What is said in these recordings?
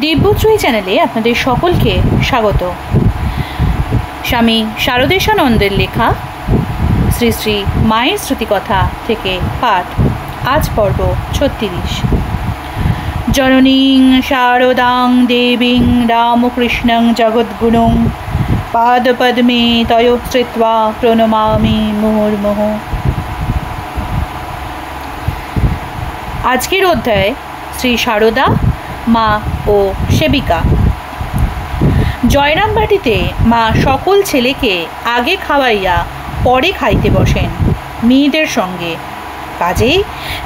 দিব্যত্রয়ী চ্যানেলে আপনাদের সকলকে স্বাগত। স্বামী শারদেশানন্দের লেখা শ্রী শ্রী মায়ের শ্রুতিকথা থেকে পাঠ, আজ পর্ব 36। জননীং শারদাং দেবীং রামকৃষ্ণং জগদ্গুরুং পাদপদ্মে তয়োঃ শ্রিত্বা প্রণমামি মুহুর্মুহুঃ। আজকের অধ্যায় শ্রী শারদা, মা ও সেবিকা। জয়রামবাটিতে মা সকল ছেলেকে আগে খাওয়াইয়া পরে খাইতে বসেন মেয়েদের সঙ্গে। কাজেই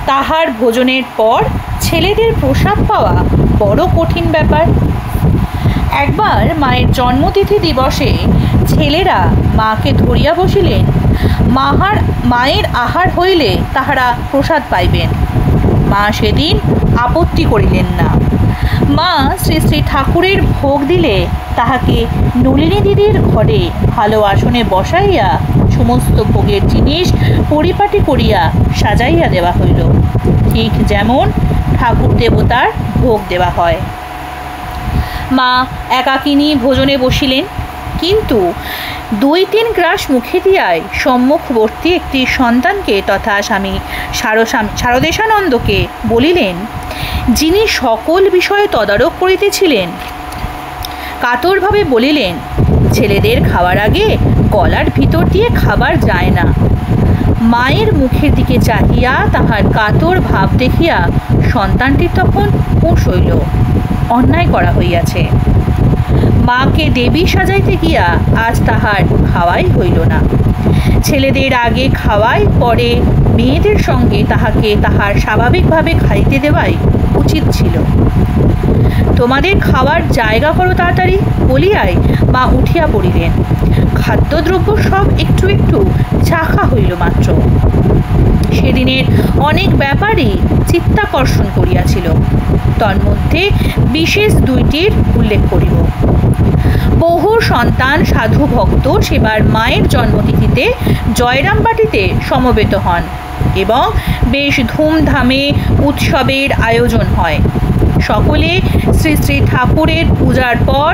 তাহার ভোজনের পর ছেলেদের প্রসাদ পাওয়া বড় কঠিন ব্যাপার। একবার মায়ের জন্মতিথি দিবসে ছেলেরা মাকে ধরিয়া বসিলেন, মায়ের আহার হইলে তাহারা প্রসাদ পাইবেন। মা সেদিন আপত্তি করিলেন না। মা শ্রী শ্রী ঠাকুরের ভোগ দিলে তাহাকে নলিনী দিদির ঘরে ভালো আসনে বসাইয়া সমস্ত ভোগের জিনিস পরিপাটি করিয়া সাজাইয়া দেওয়া হইল, ঠিক যেমন ঠাকুর দেবতার ভোগ দেওয়া হয়। মা একাকিনী ভোজনে বসিলেন, কিন্তু 2-3 গ্রাস মুখে দিয়াই সম্মুখবর্তী একটি সন্তানকে তথা স্বামী শারদেশানন্দকে বলিলেন, যিনি সকল বিষয়ে তদারক করিতেছিলেন, কাতরভাবে বলিলেন, ছেলেদের খাওয়ার আগে গলার ভিতর দিয়ে খাবার যায় না। মায়ের মুখের দিকে চাহিয়া তাহার কাতর ভাব দেখিয়া সন্তানটির তখন হুঁশ হইল, অন্যায় করা হইয়াছে। মাকে দেবী সাজাইতে গিয়া আজ তাহার খাওয়াই হইল না। ছেলেদের আগে খাওয়াই, পরে মেয়েদের সঙ্গে তাহাকে তাহার স্বাভাবিকভাবে খাইতে দেওয়াই উচিত ছিল। তোমাদের খাওয়ার জায়গা করো তাড়াতাড়ি বলিয়াই মা উঠিয়া পড়িলেন। খাদ্যদ্রব্য সব একটু একটু চাখা হইল মাত্র। সেদিনের অনেক ব্যাপারই চিত্তাকর্ষণ করিয়াছিল, তন্মধ্যে বিশেষ 2টির উল্লেখ করিব। বহু সন্তান সাধু ভক্ত সেবার মায়ের জন্মতিথিতে জয়রামবাটিতে সমবেত হন এবং বেশ ধুমধামে উৎসবের আয়োজন হয়। সকলে শ্রী শ্রী ঠাকুরের পূজার পর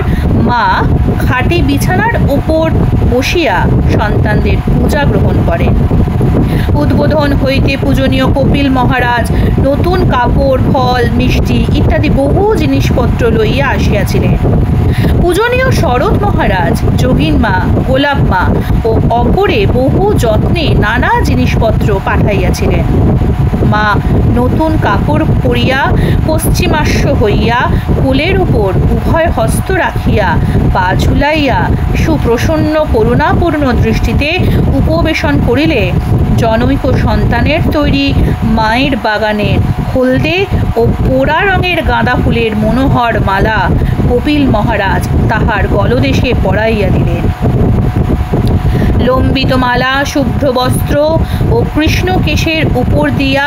মা খাটে বিছানার ওপর বসিয়া সন্তানদের পূজা গ্রহণ করেন। উদ্বোধন হইতে পূজনীয় কপিল মহারাজ নতুন কাপড়, ফল, মিষ্টি ইত্যাদি বহু জিনিসপত্র লইয়া আসিয়াছিলেন। পূজনীয় শরৎ মহারাজ, যোগিন মা, গোলাপ মা ও অপরে বহু যত্নে নানা জিনিসপত্র পাঠাইয়াছিলেন। মা নতুন কাপড় পরিয়া পশ্চিমাস্য হইয়া কোলের উপর উভয় হস্ত রাখিয়া পা ঝুলাইয়া সুপ্রসন্ন করুণাপূর্ণ দৃষ্টিতে উপবেশন করিলে জনৈক সন্তানের তৈরি মায়ের বাগানের হলদে ও পোড়া রঙের গাঁদা ফুলের মনোহর মালা কপিল মহারাজ তাহার গলদেশে পরাইয়া দিলেন। লম্বিত মালা, শুভ্র বস্ত্র ও কৃষ্ণকেশের উপর দিয়া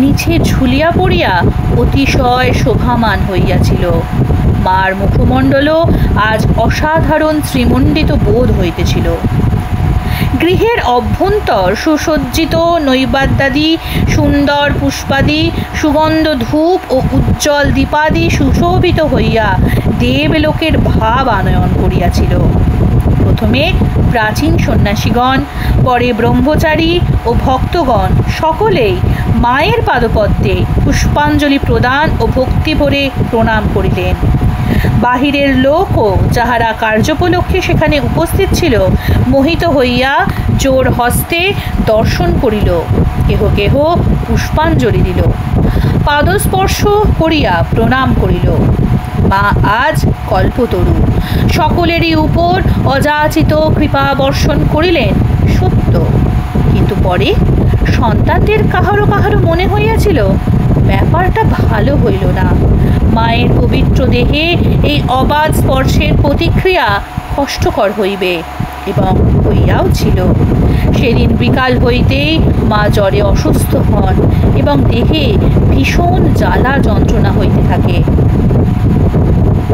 নিচে ঝুলিয়া পড়িয়া অতিশয় শোভামান হইয়াছিল। মার মুখমণ্ডলও আজ অসাধারণ শ্রীমণ্ডিত বোধ হইতেছিল। গৃহের অভ্যন্তর সুসজ্জিত নৈবেদ্যাদি, সুন্দর পুষ্পাদি, সুগন্ধ ধূপ ও উজ্জ্বল দীপাদি সুশোভিত হইয়া দেবলোকের ভাব আনয়ন করিয়াছিল। প্রথমে প্রাচীন সন্ন্যাসীগণ, পরে ব্রহ্মচারী ও ভক্তগণ সকলেই মায়ের পাদপদ্মে পুষ্পাঞ্জলি প্রদান ও ভক্তি ভরে প্রণাম করিলেন। বাহিরের লোকও যাহারা কার্যোপলক্ষে সেখানে উপস্থিত ছিল মোহিত হইয়া জোর হস্তে দর্শন করিল, কেহ কেহ পুষ্পাঞ্জলি দিল, পাদস্পর্শ করিয়া প্রণাম করিল। মা আজ কল্পতরু, সকলেরই উপর অযাচিত কৃপা বর্ষণ করিলেন সত্য, কিন্তু পরে সন্তানদের কাহারো কাহারো মনে হইয়াছিল ব্যাপারটা ভালো হইল না। মায়ের পবিত্র দেহে এই অবাধ স্পর্শের প্রতিক্রিয়া কষ্টকর হইবে, এবং হইয়াও ছিল। সেদিন বিকাল হইতেই মা জ্বরে অসুস্থ হন এবং দেহে ভীষণ জ্বালা যন্ত্রণা হইতে থাকে।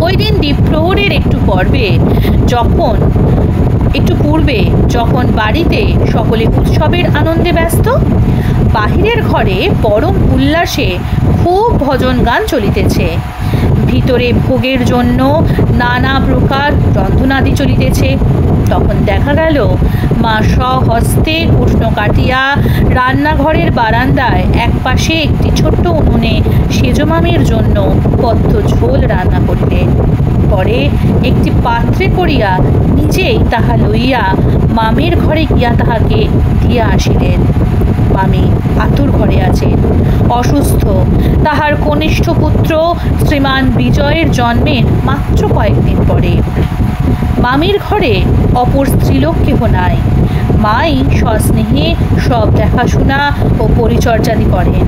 ওই দিন দ্বীপ্রহরের একটু পূর্বে যখন বাড়িতে সকলে উৎসবের আনন্দে ব্যস্ত, বাহিরের ঘরে পরম উল্লাসে খুব ভজন গান চলিতেছে। ভিতরে ভোগের জন্য নানা প্রকার রন্ধনাদি চলিতেছে। তখন দেখা গেল মা স্বহস্তে উষ্ণ কাটিয়া রান্নাঘরের বারান্দায় একপাশে একটি ছোট্ট উনুনে সেজমামির জন্য পদ্ম ঝোল রান্না করিলেন। পরে একটি পাত্রে করিয়া নিজেই তাহা লইয়া মামির ঘরে গিয়া তাহাকে দিয়া আসিলেন। মামি আতুর ঘরে আছে, অসুস্থ। তাহার কনিষ্ঠ পুত্র শ্রীমান বিজয়ের জন্মের মাত্র কয়েকদিন পরে। মামির ঘরে অপর স্ত্রীলোক কেহ নাই। মাই সস্নেহে সব দেখাশোনা ও পরিচর্যাদি করেন।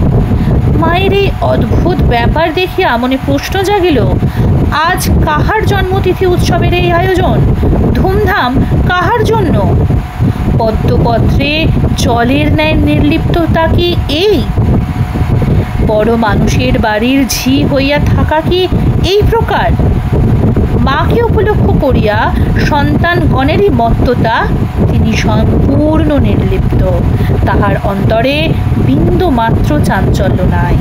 মায়ের এই অদ্ভুত ব্যাপার দেখিয়া মনে প্রশ্ন জাগিল, আজ কাহার জন্মতিথি উৎসবের এই আয়োজন? ধুমধাম কাহার জন্য? পদ্মপত্রে জলের ন্যায় নির্লিপ্ততা কি এই? বড় মানুষের বাড়ির ঝি হইয়া থাকা কি এই প্রকার? মাকে উপলক্ষ করিয়া সন্তানগণেরই মত্ততা, তিনি সম্পূর্ণ নির্লিপ্ত। তাহার অন্তরে বিন্দু মাত্র চাঞ্চল্য নাই।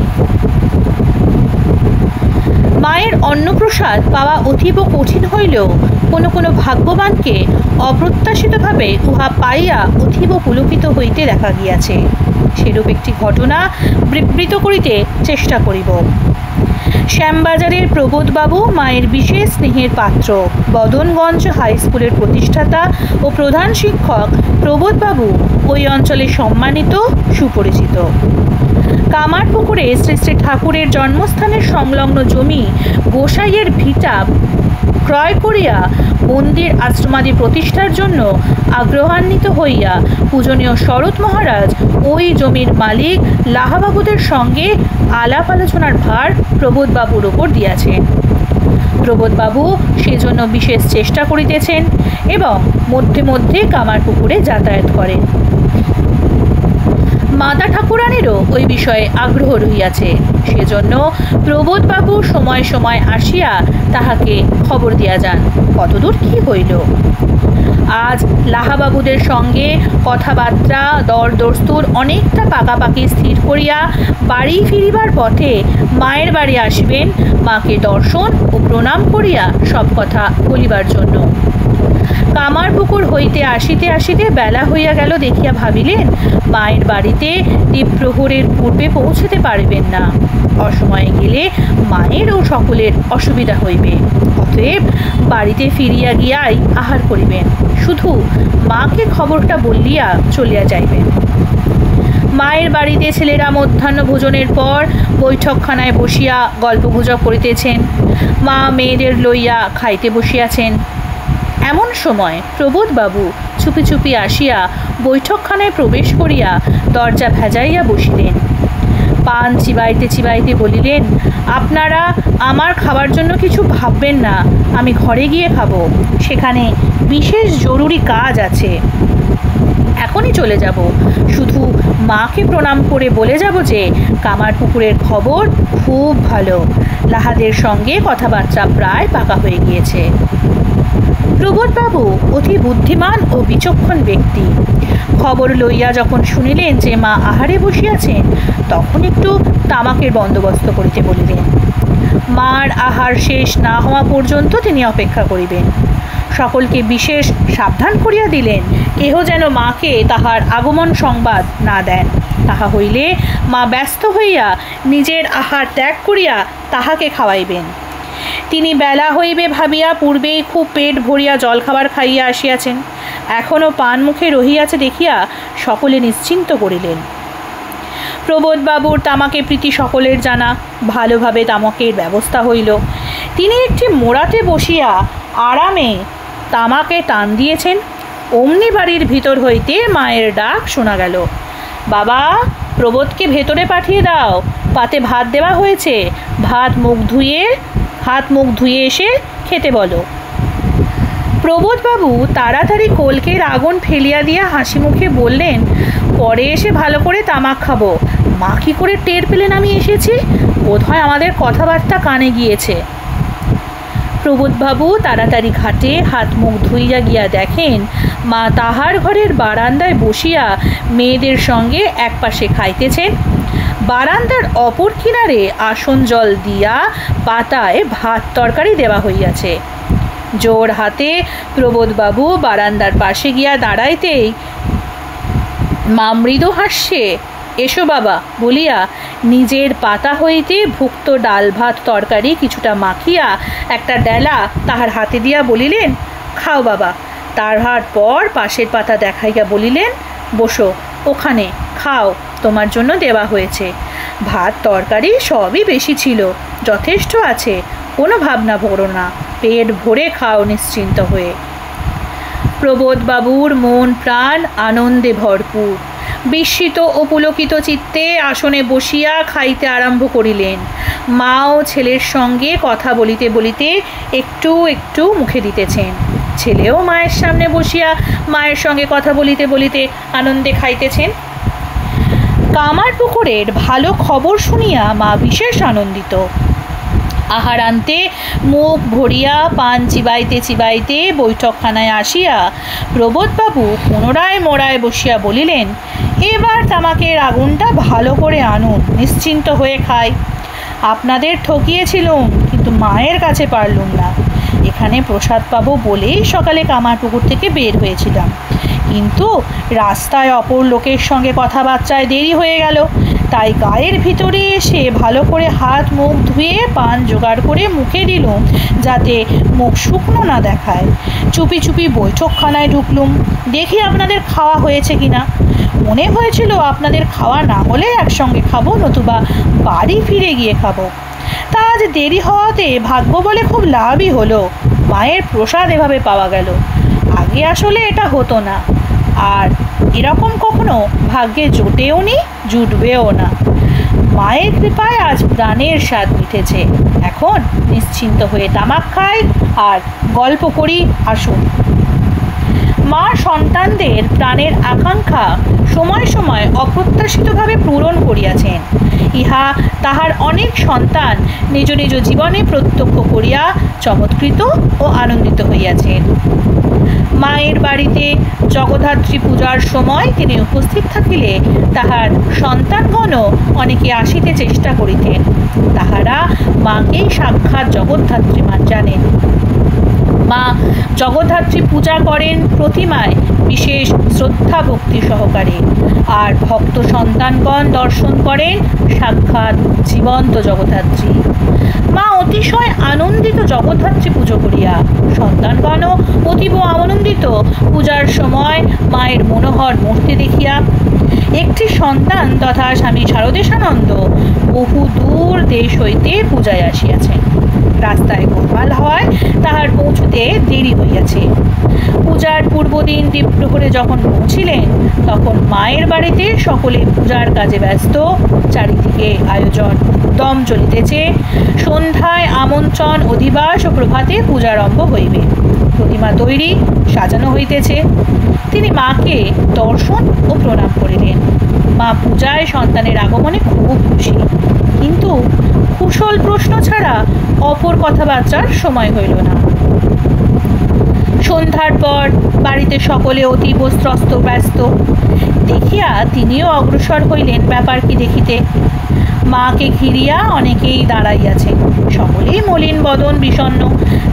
মায়ের অন্নপ্রসাদ পাওয়া অতীব কঠিন হইলেও কোনো কোনো ভাগ্যবানকে অপ্রত্যাশিতভাবে উহা পাইয়া অতীব পুলকিত হইতে দেখা গিয়াছে। সেরূপ একটি ঘটনা বিবৃত করিতে চেষ্টা করিব। শ্যামবাজারের প্রবোধবাবু মায়ের বিশেষ স্নেহের পাত্র। বদনগঞ্জ হাই স্কুলের প্রতিষ্ঠাতা ও প্রধান শিক্ষক প্রবোধবাবু ওই অঞ্চলে সম্মানিত, সুপরিচিত। কামারপুকুরে শ্রী শ্রী ঠাকুরের জন্মস্থানের সংলগ্ন জমি গোসাইয়ের ভিটা ক্রয় করিয়া মন্দির আশ্রমাদি প্রতিষ্ঠার জন্য আগ্রহান্বিত হইয়া পূজনীয় শরৎ মহারাজ ওই জমির মালিক লাহাবাবুদের সঙ্গে আলাপ আলোচনার ভার প্রবোধবাবুর উপর দিয়াছেন। প্রবোধবাবু সেজন্য বিশেষ চেষ্টা করিতেছেন এবং মধ্যে মধ্যে কামারপুকুরে যাতায়াত করেন। মাতা ঠাকুরানীরও ওই বিষয়ে আগ্রহ রহিয়াছে। সেজন্য প্রবোধবাবু সময় সময় আসিয়া তাহাকে খবর দিয়া যান কতদূর কি হইল। আজ লাহাবাবুদের সঙ্গে কথাবার্তা দরদস্তুর অনেকটা পাকাপাকি স্থির করিয়া বাড়ি ফিরিবার পথে মায়ের বাড়ি আসিবেন মাকে দর্শন ও প্রণাম করিয়া সব কথা বলিবার জন্য। কামারপুকুর হইতে আসিতে আসিতে বেলা হইয়া গেল দেখিয়া ভাবিলেন মায়ের বাড়িতে দ্বীপ্রহরের পূর্বে পৌঁছতে পারিবেন না। অসময়ে গেলে মায়ের ও সকলের অসুবিধা হইবে। অতএব বাড়িতে ফিরিয়া গিয়াই আহার করিবেন, শুধু মাকে খবরটা বলিয়া চলিয়া যাইবেন। মায়ের বাড়িতে ছেলেরা মধ্যাহ্ন ভোজনের পর বৈঠকখানায় বসিয়া গল্পগুজব করিতেছেন। মা মেয়েদের লইয়া খাইতে বসিয়াছেন। এমন সময় প্রবোধবাবু চুপি চুপি আসিয়া বৈঠকখানায় প্রবেশ করিয়া দরজা ভেজাইয়া বসিলেন। পান চিবাইতে চিবাইতে বলিলেন, আপনারা আমার খাবার জন্য কিছু ভাববেন না, আমি ঘরে গিয়ে খাবো। সেখানে বিশেষ জরুরি কাজ আছে, এখনই চলে যাব। শুধু মাকে প্রণাম করে বলে যাব যে কামারপুকুরের খবর খুব ভালো, লাহাদের সঙ্গে কথাবার্তা প্রায় পাকা হয়ে গিয়েছে। প্রবোধবাবু অতি বুদ্ধিমান ও বিচক্ষণ ব্যক্তি। খবর লইয়া যখন শুনিলেন যে মা আহারে বসিয়াছেন, তখন একটু তামাকের বন্দোবস্ত করিতে বলিলেন। মার আহার শেষ না হওয়া পর্যন্ত তিনি অপেক্ষা করিবেন। সকলকে বিশেষ সাবধান করিয়া দিলেন কেহ যেন মাকে তাহার আগমন সংবাদ না দেন। তাহা হইলে মা ব্যস্ত হইয়া নিজের আহার ত্যাগ করিয়া তাহাকে খাওয়াইবেন। তিনি বেলা হইবে ভাবিয়া পূর্বেই খুব পেট ভরিয়া জলখাবার খাইয়া আসিয়াছেন। এখনও পান মুখে রহিয়াছে দেখিয়া সকলে নিশ্চিন্ত করিলেন। প্রবোধবাবুর তামাকে প্রীতি সকলের জানা। ভালোভাবে তামাকের ব্যবস্থা হইল। তিনি একটি মোড়াতে বসিয়া আরামে তামাকে টান দিয়েছেন। অমনি বাড়ির ভিতর হইতে মায়ের ডাক শোনা গেল, বাবা, প্রবোধকে ভেতরে পাঠিয়ে দাও, পাতে ভাত দেওয়া হয়েছে, হাত মুখ ধুয়ে এসে খেতে বলো। প্রবোধবাবু তাড়াতাড়ি কলকের আগুন ফেলিয়া দিয়া হাসি মুখে বললেন, পরে এসে ভালো করে তামাক খাবো। মা কি করে টের পেলেন আমি এসেছি? বোধহয় আমাদের কথাবার্তা কানে গিয়েছে। প্রবোধবাবু তাড়াতাড়ি ঘাটে হাত মুখ ধুইয়া গিয়া দেখেন মা তাহার ঘরের বারান্দায় বসিয়া মেয়েদের সঙ্গে একপাশে খাইতেছেন। বারান্দার অপর কিনারে আসন জল দিয়া পাতায় ভাত তরকারি দেওয়া হইয়াছে। জোর হাতে প্রবোধবাবু বারান্দার পাশে গিয়া দাঁড়াইতেই মা মৃদু হাস্যে এসো বাবা বলিয়া নিজের পাতা হইতে ভুক্ত ডাল ভাত তরকারি কিছুটা মাখিয়া একটা ডেলা তাহার হাতে দিয়া বলিলেন, খাও বাবা। তাহার পর পাশের পাতা দেখাইয়া বলিলেন, বসো ওখানে খাও, তোমার জন্য দেওয়া হয়েছে। ভাত তরকারি সবই বেশি ছিল, যথেষ্ট আছে, কোনো ভাবনা ভরো না, পেট ভরে খাও নিশ্চিন্ত হয়ে। প্রবোধবাবুর মন প্রাণ আনন্দে ভরপুর। বিস্মিত ও পুলকিত চিত্তে আসনে বসিয়া খাইতে আরম্ভ করিলেন। মাও ছেলের সঙ্গে কথা বলিতে বলিতে একটু একটু মুখে দিতেছেন। ছেলেও মায়ের সামনে বসিয়া মায়ের সঙ্গে কথা বলিতে বলিতে আনন্দে খাইতেছেন। কামারপুকুরের ভালো খবর শুনিয়া মা বিশেষ আনন্দিত। আহারান্তে মুখ ভরিয়া পান চিবাইতে চিবাইতে বৈঠকখানায় আসিয়া প্রবোধবাবু পুনরায় মোড়ায় বসিয়া বলিলেন, এবার তামাকের আগুনটা ভালো করে আনুন, নিশ্চিন্ত হয়ে খাই। আপনাদের ঠকিয়েছিলুম, কিন্তু মায়ের কাছে পারলুম না। এখানে প্রসাদ পাবো বলেই সকালে কামারপুকুর থেকে বের হয়েছিলাম, কিন্তু রাস্তায় অপর লোকের সঙ্গে কথাবার্তায় দেরি হয়ে গেল, তাই গায়ের ভিতরে এসে ভালো করে হাত মুখ ধুয়ে পান জোগাড় করে মুখে দিলুম, যাতে মুখ শুকনো না দেখায়। চুপি চুপি বৈঠকখানায় ঢুকলুম, দেখি আপনাদের খাওয়া হয়েছে কিনা। মনে হয়েছিল আপনাদের খাওয়া না হলে একসঙ্গে খাবো, নতুবা বাড়ি ফিরে গিয়ে খাবো। তা আজ দেরি হওয়াতে ভাগ্য বলে খুব লাভই হলো, মায়ের প্রসাদ এভাবে পাওয়া গেল। আগে আসলে এটা হতো না, আর এরকম কখনো ভাগ্যে জোটেও নি, জুটবেও না। মায়ের কৃপায় আজ প্রাণের স্বাদ মিটেছে। এখন নিশ্চিন্ত হয়ে তামাক খাই আর গল্প করি, আসুন। মা সন্তানদের প্রাণের আকাঙ্ক্ষা সময় সময় অপ্রত্যাশিতভাবে পূরণ করিয়াছেন। ইহা তাহার অনেক সন্তান নিজ নিজ জীবনে প্রত্যক্ষ করিয়া চমৎকৃত ও আনন্দিত হইয়াছেন। মায়ের বাড়িতে জগদ্ধাত্রী পূজার সময় তিনি উপস্থিত থাকিলে তাহার সন্তানগণও অনেকে আসিতে চেষ্টা করিতেন। তাহারা মাকেই সাক্ষাৎ জগদ্ধাত্রী মা জানেন। মা জগদ্ধাত্রী পূজা করেন প্রতিমায় বিশেষ শ্রদ্ধা ভক্তি সহকারে, আর ভক্ত সন্তানগণ দর্শন করেন সাক্ষাৎ জীবন্ত জগদ্ধাত্রী। মা অতিশয় আনন্দিত জগদ্ধাত্রী পুজো করিয়া, সন্তানগণও অতীব আনন্দিত পূজার সময় মায়ের মনোহর মূর্তি দেখিয়া। একটি সন্তান তথা স্বামী শারদেশানন্দ বহু দূর দেশ হইতে পূজায় আসিয়াছেন। রাস্তায় গোলমাল হওয়ায় তাহার পৌঁছতে দেরি হইয়াছে। পূজার পূর্বদিন দ্বীপ্রহরে যখন পৌঁছিলেন, তখন মায়ের বাড়িতে সকলে পূজার কাজে ব্যস্ত। চারিদিকে আয়োজন দম চলিতেছে। সন্ধ্যায় আমন্ত্রণ অধিবাস ও প্রভাতে পূজারম্ভ হইবে। প্রতিমা তৈরি, সাজানো হইতেছে। তিনি মাকে দর্শন ও প্রণাম করিলেন। মা পূজায় সন্তানের আগমনে খুব খুশি, কিন্তু কুশল প্রশ্ন ছাড়া অপর কথাবার্তার সময় হইল না। সন্ধ্যার পর বাড়িতে সকলে অতীব ত্রস্ত ব্যস্ত দেখিয়া তিনিও অগ্রসর হইলেন ব্যাপার কি দেখিতে। মাকে ঘিরিয়া অনেকেই দাঁড়াইয়াছে, সকলেই মলিন বদন বিষণ্ণ,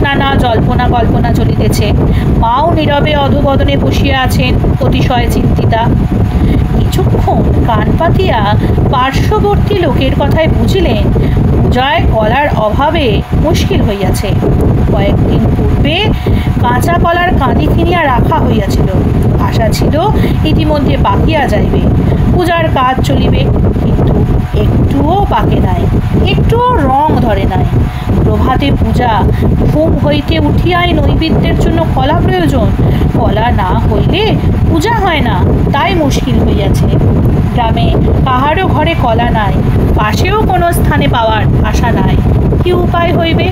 নানা জল্পনা কল্পনা চলিতেছে। মাও নীরবে অধোবদনে বসিয়া আছেন, অতিশয় চিন্তিতা। কিছুক্ষণ কান পাতিয়া পার্শ্ববর্তী লোকের কথায় বুঝিলেন পূজায় কলার অভাবে মুশকিল হইয়াছে। কয়েকদিন পূর্বে কাঁচা কলার কাঁদি কিনিয়া রাখা হইয়াছিল, আশা ছিল ইতিমধ্যে পাকিয়া যাইবে, পূজার কাজ চলিবে, কিন্তু একটুও পাকে নাই, একটুও রং ধরে নাই। প্রভাতে পূজা, ঘুম হইতে উঠিয়াই নৈবেদ্যের জন্য কলা প্রয়োজন, কলা না হইলে পূজা হয় না, তাই মুশকিল হইয়াছে। গ্রামে কাহারও ঘরে কলা নাই, পাশেও কোনো স্থানে পাওয়ার আশা নাই, কি উপায় হইবে?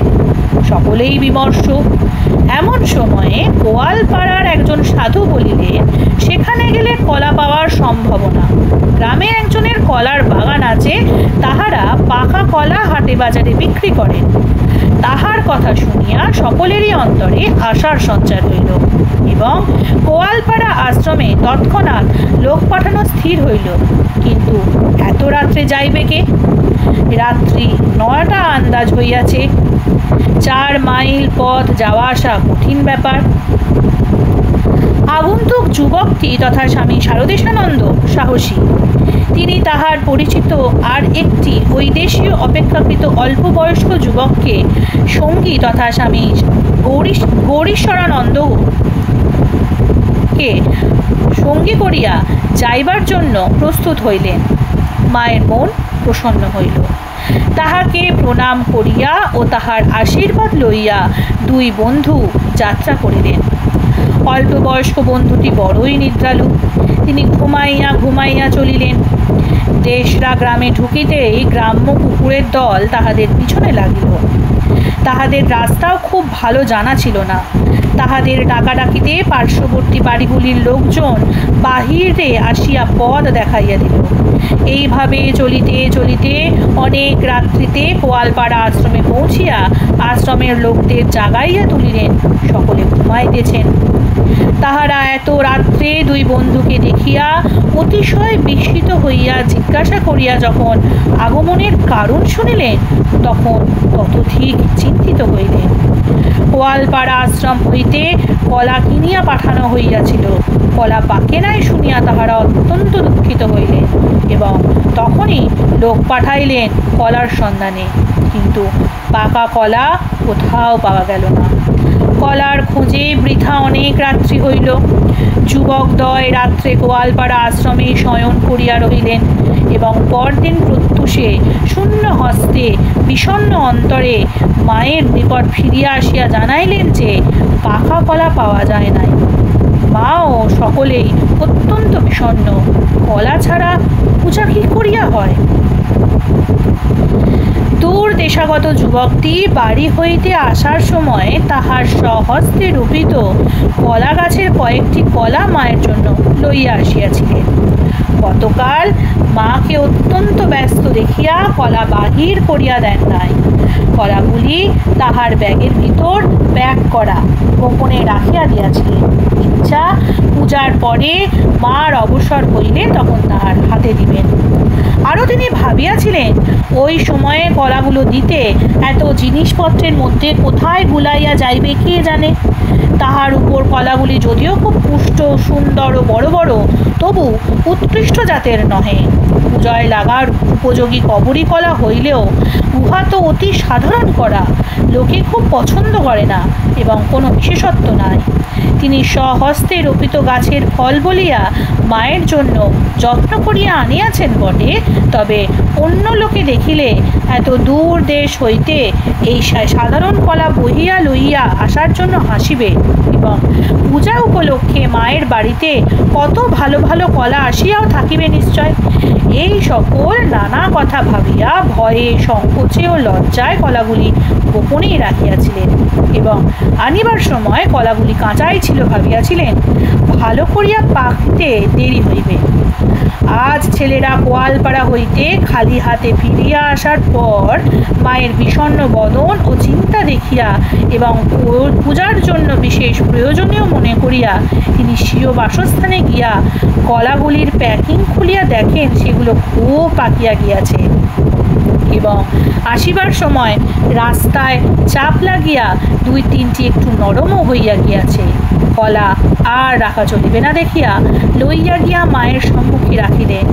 সকলেই বিমর্ষ। এমন সময়ে গোয়ালপাড়ার একজন সাধু বলিলেন, সেখানে গেলে কলা পাওয়ার সম্ভাবনা। গ্রামে একজনের কলার বাগান আছে, তাহারা পাকা কলা হাটে বাজারে বিক্রি করেন। তাহার কথা শুনিয়া সকলেরই অন্তরে আশার সঞ্চার হইল এবং গোয়ালপাড়া আশ্রমে তৎক্ষণাৎ লোক পাঠানো স্থির হইল। কিন্তু এত রাত্রে যাইবে কে? রাত্রি 9টা আন্দাজ হইয়াছে। 4 মাইল পথ যাওয়া আসা কঠিন ব্যাপার। আগন্তুক যুবকটি তথা স্বামী শারদেশানন্দ সাহসী। তিনি তাহার পরিচিত আর একটি ওই দেশীয় অপেক্ষাকৃত অল্প বয়স্ক যুবককে সঙ্গী তথা স্বামী গৌরীশ্বরানন্দকে সঙ্গী করিয়া যাইবার জন্য প্রস্তুত হইলেন। মায়ের মন প্রসন্ন হইল। তাহাকে প্রণাম করিয়া ও তাহার আশীর্বাদ লইয়া দুই বন্ধু যাত্রা করিলেন। অল্প বয়স্ক বন্ধুটি বড়ই নিদ্রালু। তিনি ঘুমাইয়া ঘুমাইয়া চলিলেন। দেশরা গ্রামে ঢুকিতেই গ্রাম্য কুকুরের দল তাহাদের পিছনে লাগিল। তাহাদের রাস্তাও খুব ভালো জানা ছিল না। তাহাদের ডাকাডাকিতে পার্শ্ববর্তী বাড়িগুলির লোকজন বাহিরে আসিয়া পথ দেখাইয়া দিল। এইভাবে চলিতে চলিতে অনেক রাত্রিতে গোয়ালপাড়া আশ্রমে পৌঁছিয়া আশ্রমের লোকদের জাগাইয়া তুলিলেন। সকলে ঘুমাইতেছেন। তাহারা এত রাত্রে দুই বন্ধুকে দেখিয়া অতিশয় বিস্মিত হইয়া জিজ্ঞাসা করিয়া যখন আগমনের কারণ শুনিলেন, তখন ততোধিক চিন্তিত হইলেন। গোয়ালপাড়া আশ্রম হইতে কলা কিনিয়া পাঠানো হইয়াছিল। কলা পাকে নাই শুনিয়া তাহারা অত্যন্ত দুঃখিত হইলেন এবং তখনই লোক পাঠাইলেন কলার সন্ধানে। কিন্তু পাকা কলা কোথাও পাওয়া গেল না। কলার খোঁজে বৃথা অনেক রাত্রি হইল। যুবকদ্বয় রাত্রে গোয়ালপাড়া আশ্রমে শয়ন করিয়া রহিলেন এবং পরদিন প্রত্যুষে শূন্য হস্তে বিষণ্ণ অন্তরে মায়ের নিকট ফিরিয়া আসিয়া জানাইলেন যে পাকা কলা পাওয়া যায় নাই। মাও সকলেই অত্যন্ত বিষণ্ণ। কলা ছাড়া পূজা কি করিয়া হয়? দূর দেশাগত যুবকটি বাড়ি হইতে আসার সময় তাহার স্বহস্তে রোপিত কলা গাছের কয়েকটি কলা মায়ের জন্য লইয়া আসিয়াছিলেন। গতকাল মাকে অত্যন্ত ব্যস্ত দেখিয়া কলা বাহির করিয়া দেন নাই। কলাগুলি তাহার ব্যাগের ভিতর প্যাক করা গোপনে রাখিয়া দিয়াছিলেন। ইচ্ছা পূজার পরে মার অবসর হইলে তখন তাহার হাতে দিবেন। আরও তিনি ভাবিয়াছিলেন ওই সময়ে কলাগুলো দিতে এত জিনিসপত্রের মধ্যে কোথায় গুলাইয়া যাইবে কে জানে। তাহার উপর কলাগুলি যদিও খুব পুষ্ট সুন্দর ও বড় বড়, তবু উৎকৃষ্ট জাতের নহে। পূজায় লাগার উপযোগী কবরী কলা হইলেও উহা তো অতি সাধারণ করা, লোকে খুব পছন্দ করে না এবং কোনো বিশেষত্ব নাই। তিনি স্বহস্তে রোপিত গাছের ফল বলিয়া মায়ের জন্য যত্ন করিয়া আনিয়াছেন বটে, তবে অন্য লোকে দেখিলে এত দূর দেশ হইতে এই সাধারণ কলা বহিয়া লইয়া আসার জন্য হাসিবে এবং পূজা উপলক্ষে মায়ের বাড়িতে কত ভালো ভালো কলা আসিয়াও থাকিবে নিশ্চয়। এই সকল নানা কথা ভাবিয়া ভয়ে সংকোচে ও লজ্জায় কলাগুলি গোপনেই রাখিয়াছিলেন এবং আনিবার সময় কলাগুলি কাঁচাই ছিল ভাবিয়াছিলেন ভালো করিয়া পাকতে দেরি হইবে। আজ ছেলেরা গোয়ালপাড়া হইতে খালি হাতে ফিরিয়া আসার পর মায়ের বিষণ্ণ বদন ও চিন্তা দেখিয়া এবং পূজার জন্য বিশেষ প্রয়োজনীয় মনে করিয়া তিনি স্বীয় বাসস্থানে গিয়া কলাগুলির প্যাকিং খুলিয়া দেখেন সেগুলো খুব পাকিয়া গিয়াছে এবং আসিবার সময় রাস্তায় চাপ লাগিয়া 2-3টি একটু নরমও হইয়া গিয়াছে। কলা আর রাখা চলিবে না দেখিয়া লইয়া গিয়া মায়ের সম্মুখে রাখিলেন।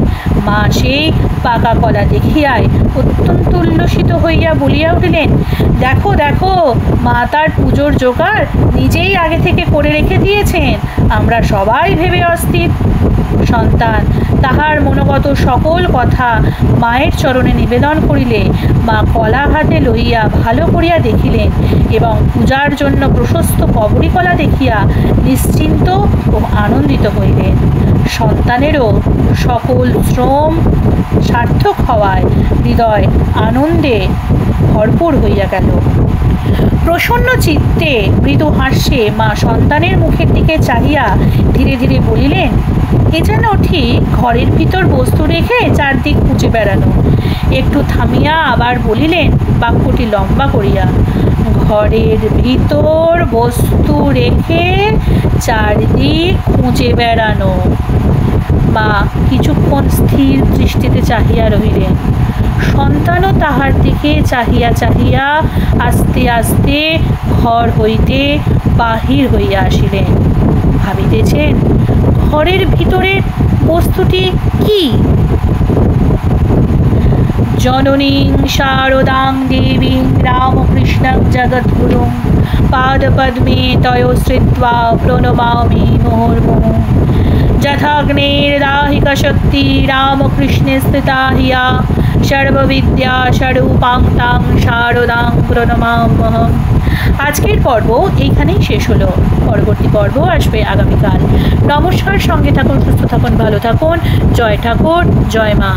মা সেই পাকা কলা দেখিয়াই অত্যন্ত উল্লসিত হইয়া বলিয়া উঠিলেন, দেখো দেখো, মা তার পুজোর জোগাড় নিজেই আগে থেকে করে রেখে দিয়েছেন, আমরা সবাই ভেবে অস্থির। সন্তান তাহার মনোগত সকল কথা মায়ের চরণে নিবেদন করিলে মা কলা হাতে লইয়া ভালো করিয়া দেখিলেন এবং পূজার জন্য প্রশস্ত কবরী কলা দেখিয়া নিশ্চিন্ত ও আনন্দিত হইলেন। সন্তানেরও সকল শ্রম সার্থক হওয়ায় হৃদয় আনন্দে ভরপুর হইয়া গেল। প্রসন্ন চিত্তে মৃদু হাস্যে মা সন্তানের মুখের দিকে চাহিয়া ধীরে ধীরে বলিলেন, এ যেন ঠিক ঘরের ভিতর বস্তু রেখে চারদিক খুঁজে বেড়ানো। একটু থামিয়া আবার বলিলেন বাক্যটি লম্বা করিয়া, ঘরের ভিতর বস্তু রেখে চারিদিক খুঁজে বেড়ানো। মা কিছুক্ষণ স্থির দৃষ্টিতে চাহিয়া রহিলেন। সন্তানও তাহার দিকে চাহিয়া চাহিয়া আস্তে আস্তে ঘর হইতে বাহির হইয়া আসিলেন। ভাবিতেছেন, ঘরের ভিতরের বস্তুটি কি? জননীং শারদাং দেবীং রামকৃষ্ণং জগদ্গুরুং পাদপদ্মে তয়োশ্রিত্বা প্রণমামি মুহুর্মুহুঃ। যথাগ্নের্দাহিকা শক্তি রামকৃষ্ণে স্থিতা হিয়া সর্ববিদ্যা স্বরূপাং তাং শারদাং প্রণমাম্যহম। আজকের পর্ব এইখানেই শেষ হলো। পরবর্তী পর্ব আসবে আগামীকাল। নমস্কার, সঙ্গে থাকুন, সুস্থ থাকুন, ভালো থাকুন। জয় ঠাকুর, জয় মা।